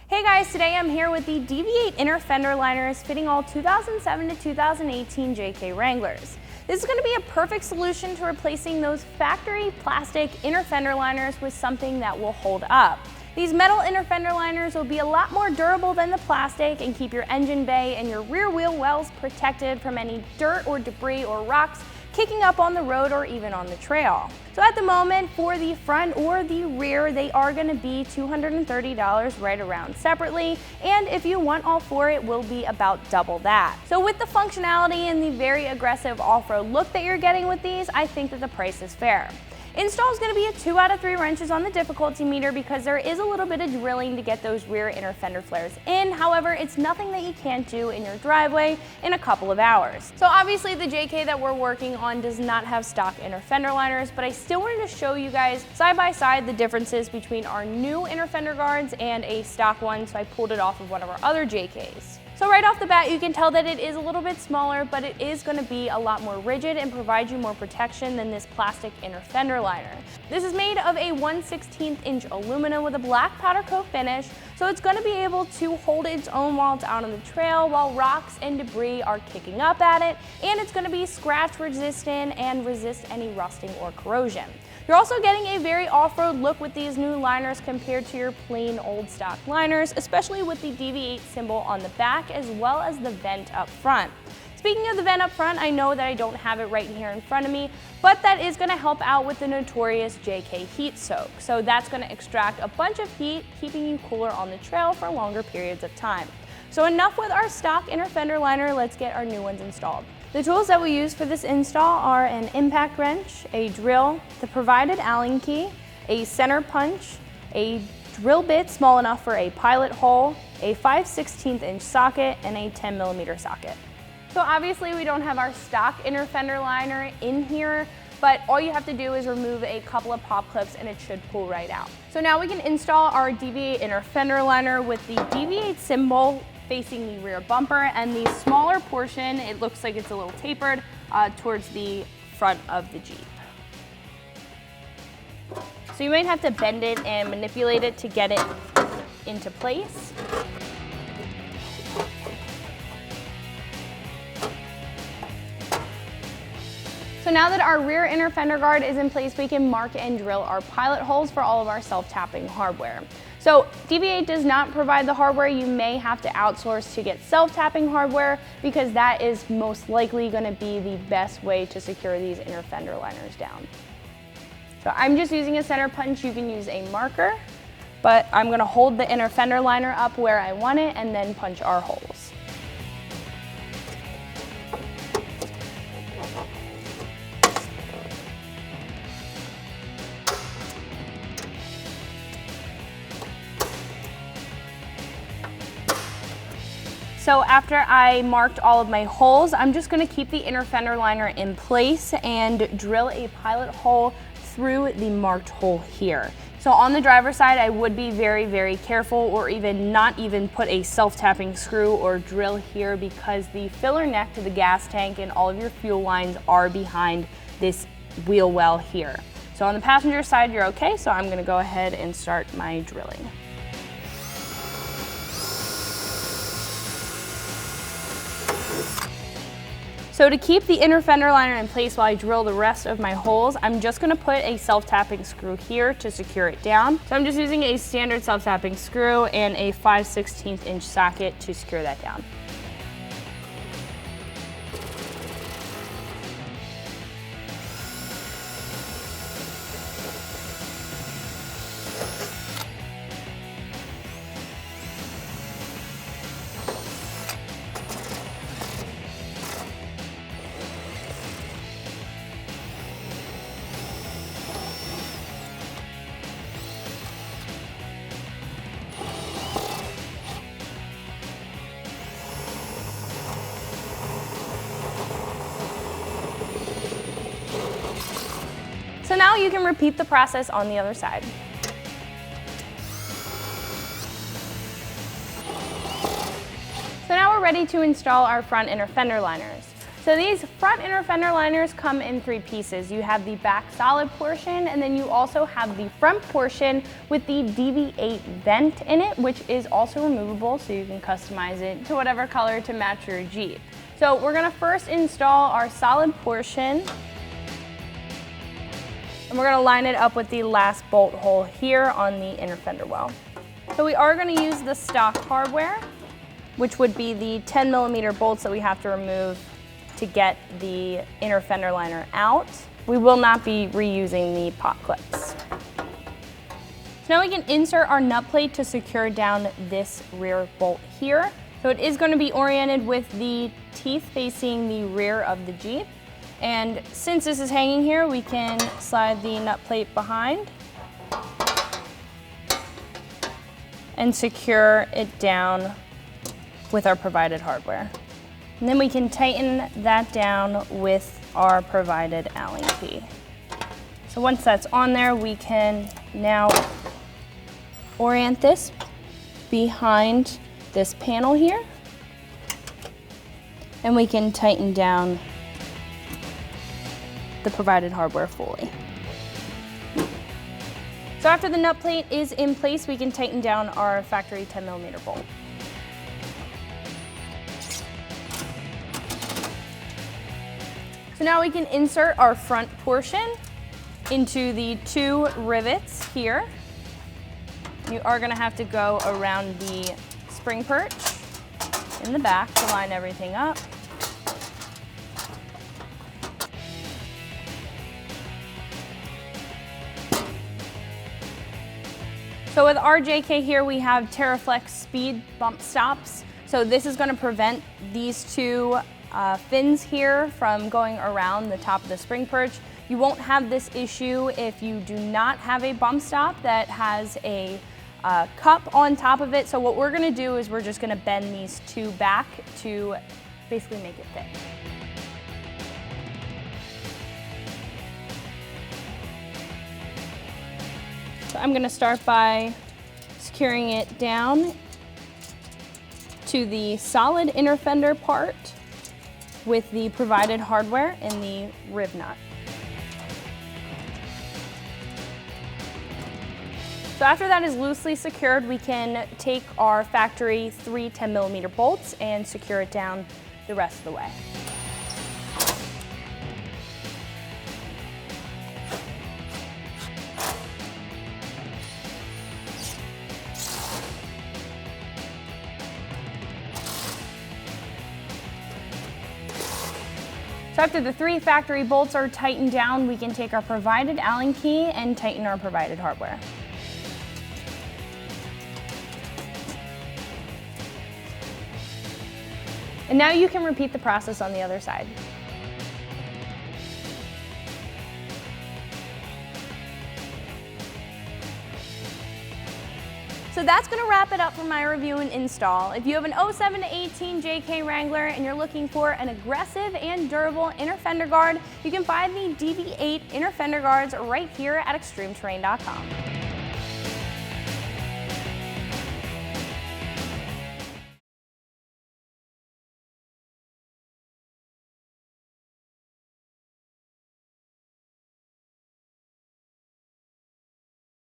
Hey guys, today I'm here with the DV8 Inner Fender Liners fitting all 2007 to 2018 JK Wranglers. This is going to be a perfect solution to replacing those factory plastic inner fender liners with something that will hold up. These metal inner fender liners will be a lot more durable than the plastic and keep your engine bay and your rear wheel wells protected from any dirt or debris or rocks kicking up on the road or even on the trail. So at the moment, for the front or the rear, they are going to be $230 right around separately, and if you want all four, it will be about double that. So with the functionality and the very aggressive off-road look that you're getting with these, I think that the price is fair. Install is going to be a 2 out of 3 wrenches on the difficulty meter because there is a little bit of drilling to get those rear inner fender flares in. However, it's nothing that you can't do in your driveway in a couple of hours. So obviously the JK that we're working on does not have stock inner fender liners, but I still wanted to show you guys side by side the differences between our new inner fender guards and a stock one, so I pulled it off of one of our other JKs. So right off the bat, you can tell that it is a little bit smaller, but it is going to be a lot more rigid and provide you more protection than this plastic inner fender liner. This is made of a 1/16 inch aluminum with a black powder coat finish, so it's going to be able to hold its own while it's out on the trail while rocks and debris are kicking up at it, and it's going to be scratch resistant and resist any rusting or corrosion. You're also getting a very off-road look with these new liners compared to your plain old stock liners, especially with the DV8 symbol on the back as well as the vent up front. Speaking of the vent up front, I know that I don't have it right here in front of me, but that is going to help out with the notorious JK heat soak. So that's going to extract a bunch of heat, keeping you cooler on the trail for longer periods of time. So enough with our stock inner fender liner, let's get our new ones installed. The tools that we use for this install are an impact wrench, a drill, the provided Allen key, a center punch, a drill bit small enough for a pilot hole, a 5/16 inch socket, and a 10mm socket. So obviously we don't have our stock inner fender liner in here, but all you have to do is remove a couple of pop clips and it should pull right out. So now we can install our DV8 inner fender liner with the DV8 symbol facing the rear bumper, and the smaller portion, it looks like it's a little tapered towards the front of the Jeep. So you might have to bend it and manipulate it to get it into place. So now that our rear inner fender guard is in place, we can mark and drill our pilot holes for all of our self-tapping hardware. So DV8 does not provide the hardware. You may have to outsource to get self-tapping hardware because that is most likely going to be the best way to secure these inner fender liners down. So I'm just using a center punch. You can use a marker, but I'm going to hold the inner fender liner up where I want it and then punch our holes. So after I marked all of my holes, I'm just going to keep the inner fender liner in place and drill a pilot hole through the marked hole here. So on the driver's side, I would be very, very careful, or even not even put a self-tapping screw or drill here, because the filler neck to the gas tank and all of your fuel lines are behind this wheel well here. So on the passenger side, you're okay, so I'm going to go ahead and start my drilling. So to keep the inner fender liner in place while I drill the rest of my holes, I'm just going to put a self-tapping screw here to secure it down. So I'm just using a standard self-tapping screw and a 5/16 inch socket to secure that down. So now you can repeat the process on the other side. So now we're ready to install our front inner fender liners. So these front inner fender liners come in 3 pieces. You have the back solid portion, and then you also have the front portion with the DV8 vent in it, which is also removable, so you can customize it to whatever color to match your Jeep. So we're gonna first install our solid portion, and we're gonna line it up with the last bolt hole here on the inner fender well. So we are gonna use the stock hardware, which would be the 10mm bolts that we have to remove to get the inner fender liner out. We will not be reusing the pop clips. So now we can insert our nut plate to secure down this rear bolt here. So it is going to be oriented with the teeth facing the rear of the Jeep. And since this is hanging here, we can slide the nut plate behind and secure it down with our provided hardware. And then we can tighten that down with our provided Allen key. So once that's on there, we can now orient this behind this panel here, and we can tighten down the provided hardware fully. So after the nut plate is in place, we can tighten down our factory 10mm bolt. So now we can insert our front portion into the 2 rivets here. You are going to have to go around the spring perch in the back to line everything up. So with our JK here, we have TerraFlex speed bump stops. So this is going to prevent these 2 fins here from going around the top of the spring perch. You won't have this issue if you do not have a bump stop that has a cup on top of it. So what we're gonna do is we're just gonna bend these 2 back to basically make it fit. So I'm gonna start by securing it down to the solid inner fender part with the provided hardware and the rib nut. So after that is loosely secured, we can take our factory 3 10mm bolts and secure it down the rest of the way. So after the 3 factory bolts are tightened down, we can take our provided Allen key and tighten our provided hardware. And now you can repeat the process on the other side. So that's going to wrap it up for my review and install. If you have an 07 to 18 JK Wrangler and you're looking for an aggressive and durable inner fender guard, you can find the DV8 inner fender guards right here at ExtremeTerrain.com.